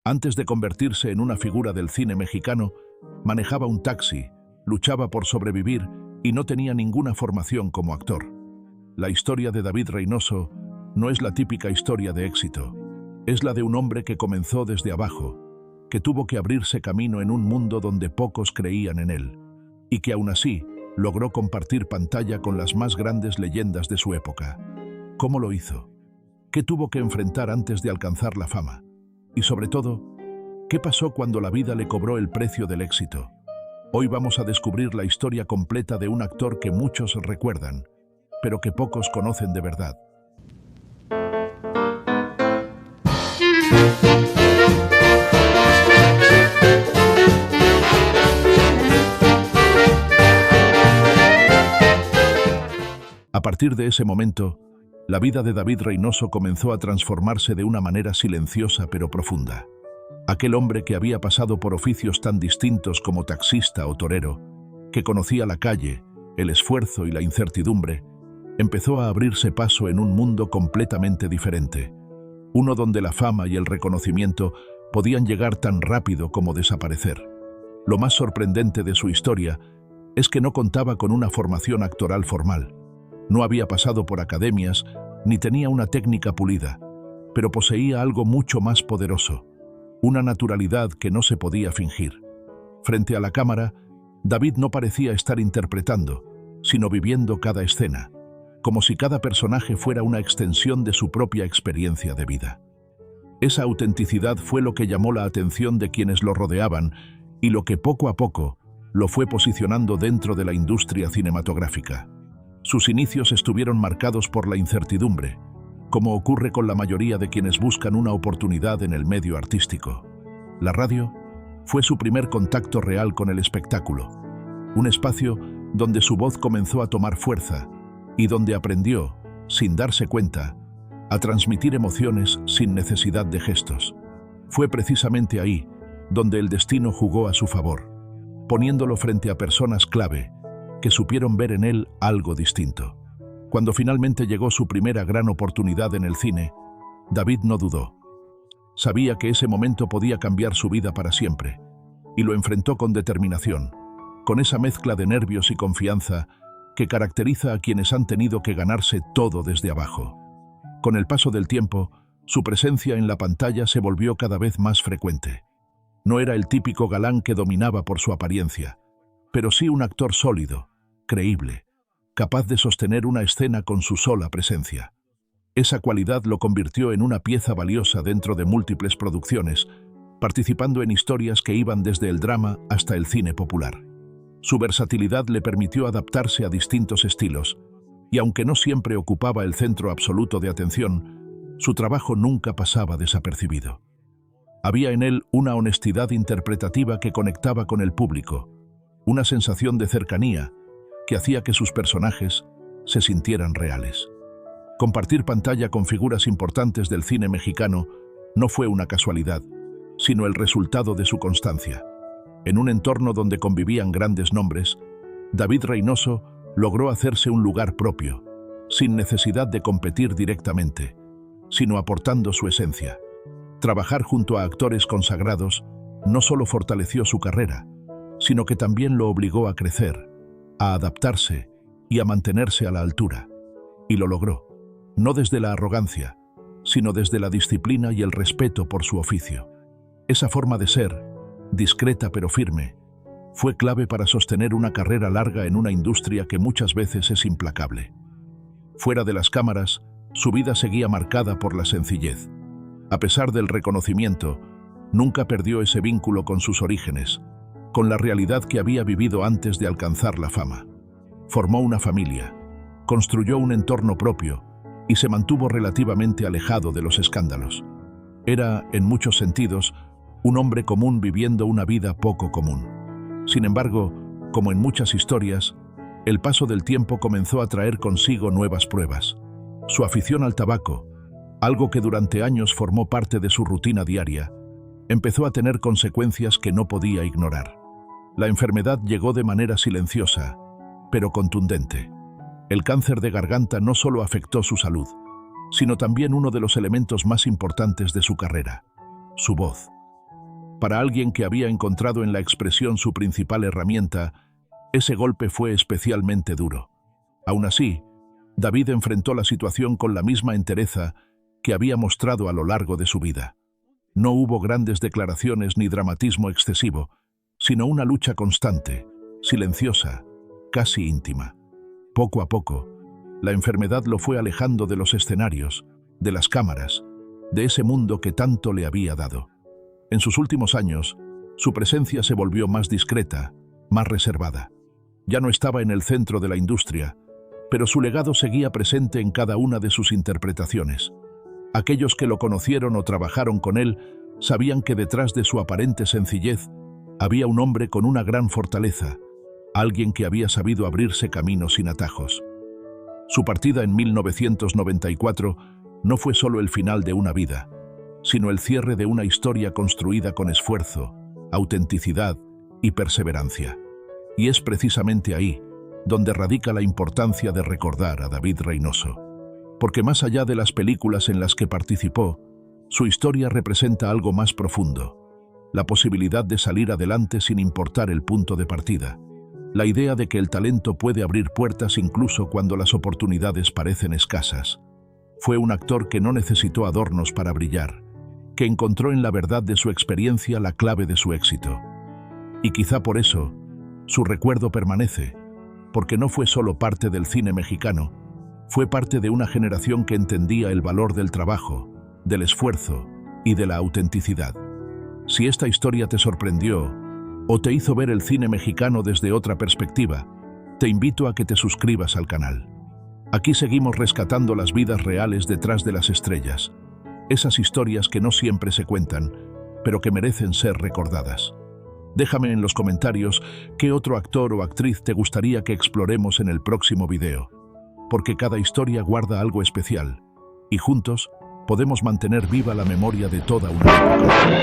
Antes de convertirse en una figura del cine mexicano, manejaba un taxi, luchaba por sobrevivir y no tenía ninguna formación como actor. La historia de David Reynoso no es la típica historia de éxito. Es la de un hombre que comenzó desde abajo, que tuvo que abrirse camino en un mundo donde pocos creían en él, y que aún así logró compartir pantalla con las más grandes leyendas de su época. ¿Cómo lo hizo? ¿Qué tuvo que enfrentar antes de alcanzar la fama? Y sobre todo, ¿qué pasó cuando la vida le cobró el precio del éxito? Hoy vamos a descubrir la historia completa de un actor que muchos recuerdan, pero que pocos conocen de verdad. A partir de ese momento, la vida de David Reynoso comenzó a transformarse de una manera silenciosa pero profunda. Aquel hombre que había pasado por oficios tan distintos como taxista o torero, que conocía la calle, el esfuerzo y la incertidumbre, empezó a abrirse paso en un mundo completamente diferente, uno donde la fama y el reconocimiento podían llegar tan rápido como desaparecer. Lo más sorprendente de su historia es que no contaba con una formación actoral formal. No había pasado por academias ni tenía una técnica pulida, pero poseía algo mucho más poderoso, una naturalidad que no se podía fingir. Frente a la cámara, David no parecía estar interpretando, sino viviendo cada escena, como si cada personaje fuera una extensión de su propia experiencia de vida. Esa autenticidad fue lo que llamó la atención de quienes lo rodeaban y lo que poco a poco lo fue posicionando dentro de la industria cinematográfica. Sus inicios estuvieron marcados por la incertidumbre, como ocurre con la mayoría de quienes buscan una oportunidad en el medio artístico. La radio fue su primer contacto real con el espectáculo, un espacio donde su voz comenzó a tomar fuerza y donde aprendió, sin darse cuenta, a transmitir emociones sin necesidad de gestos. Fue precisamente ahí donde el destino jugó a su favor, poniéndolo frente a personas clave que supieron ver en él algo distinto. Cuando finalmente llegó su primera gran oportunidad en el cine, David no dudó. Sabía que ese momento podía cambiar su vida para siempre, y lo enfrentó con determinación, con esa mezcla de nervios y confianza que caracteriza a quienes han tenido que ganarse todo desde abajo. Con el paso del tiempo, su presencia en la pantalla se volvió cada vez más frecuente. No era el típico galán que dominaba por su apariencia, pero sí un actor sólido, creíble, capaz de sostener una escena con su sola presencia. Esa cualidad lo convirtió en una pieza valiosa dentro de múltiples producciones, participando en historias que iban desde el drama hasta el cine popular. Su versatilidad le permitió adaptarse a distintos estilos, y aunque no siempre ocupaba el centro absoluto de atención, su trabajo nunca pasaba desapercibido. Había en él una honestidad interpretativa que conectaba con el público, una sensación de cercanía que hacía que sus personajes se sintieran reales. Compartir pantalla con figuras importantes del cine mexicano no fue una casualidad, sino el resultado de su constancia. En un entorno donde convivían grandes nombres, David Reynoso logró hacerse un lugar propio, sin necesidad de competir directamente, sino aportando su esencia. Trabajar junto a actores consagrados no solo fortaleció su carrera, sino que también lo obligó a crecer, a adaptarse y a mantenerse a la altura. Y lo logró, no desde la arrogancia, sino desde la disciplina y el respeto por su oficio. Esa forma de ser, discreta pero firme, fue clave para sostener una carrera larga en una industria que muchas veces es implacable. Fuera de las cámaras, su vida seguía marcada por la sencillez. A pesar del reconocimiento, nunca perdió ese vínculo con sus orígenes, con la realidad que había vivido antes de alcanzar la fama. Formó una familia, construyó un entorno propio y se mantuvo relativamente alejado de los escándalos. Era, en muchos sentidos, un hombre común viviendo una vida poco común. Sin embargo, como en muchas historias, el paso del tiempo comenzó a traer consigo nuevas pruebas. Su afición al tabaco, algo que durante años formó parte de su rutina diaria, empezó a tener consecuencias que no podía ignorar. La enfermedad llegó de manera silenciosa, pero contundente. El cáncer de garganta no solo afectó su salud, sino también uno de los elementos más importantes de su carrera, su voz. Para alguien que había encontrado en la expresión su principal herramienta, ese golpe fue especialmente duro. Aún así, David enfrentó la situación con la misma entereza que había mostrado a lo largo de su vida. No hubo grandes declaraciones ni dramatismo excesivo, sino una lucha constante, silenciosa, casi íntima. Poco a poco, la enfermedad lo fue alejando de los escenarios, de las cámaras, de ese mundo que tanto le había dado. En sus últimos años, su presencia se volvió más discreta, más reservada. Ya no estaba en el centro de la industria, pero su legado seguía presente en cada una de sus interpretaciones. Aquellos que lo conocieron o trabajaron con él sabían que detrás de su aparente sencillez había un hombre con una gran fortaleza, alguien que había sabido abrirse camino sin atajos. Su partida en 1994 no fue solo el final de una vida, sino el cierre de una historia construida con esfuerzo, autenticidad y perseverancia. Y es precisamente ahí donde radica la importancia de recordar a David Reynoso. Porque más allá de las películas en las que participó, su historia representa algo más profundo: la posibilidad de salir adelante sin importar el punto de partida. La idea de que el talento puede abrir puertas incluso cuando las oportunidades parecen escasas. Fue un actor que no necesitó adornos para brillar, que encontró en la verdad de su experiencia la clave de su éxito. Y quizá por eso, su recuerdo permanece, porque no fue solo parte del cine mexicano, fue parte de una generación que entendía el valor del trabajo, del esfuerzo y de la autenticidad. Si esta historia te sorprendió o te hizo ver el cine mexicano desde otra perspectiva, te invito a que te suscribas al canal. Aquí seguimos rescatando las vidas reales detrás de las estrellas, esas historias que no siempre se cuentan, pero que merecen ser recordadas. Déjame en los comentarios qué otro actor o actriz te gustaría que exploremos en el próximo video, porque cada historia guarda algo especial, y juntos podemos mantener viva la memoria de toda una época.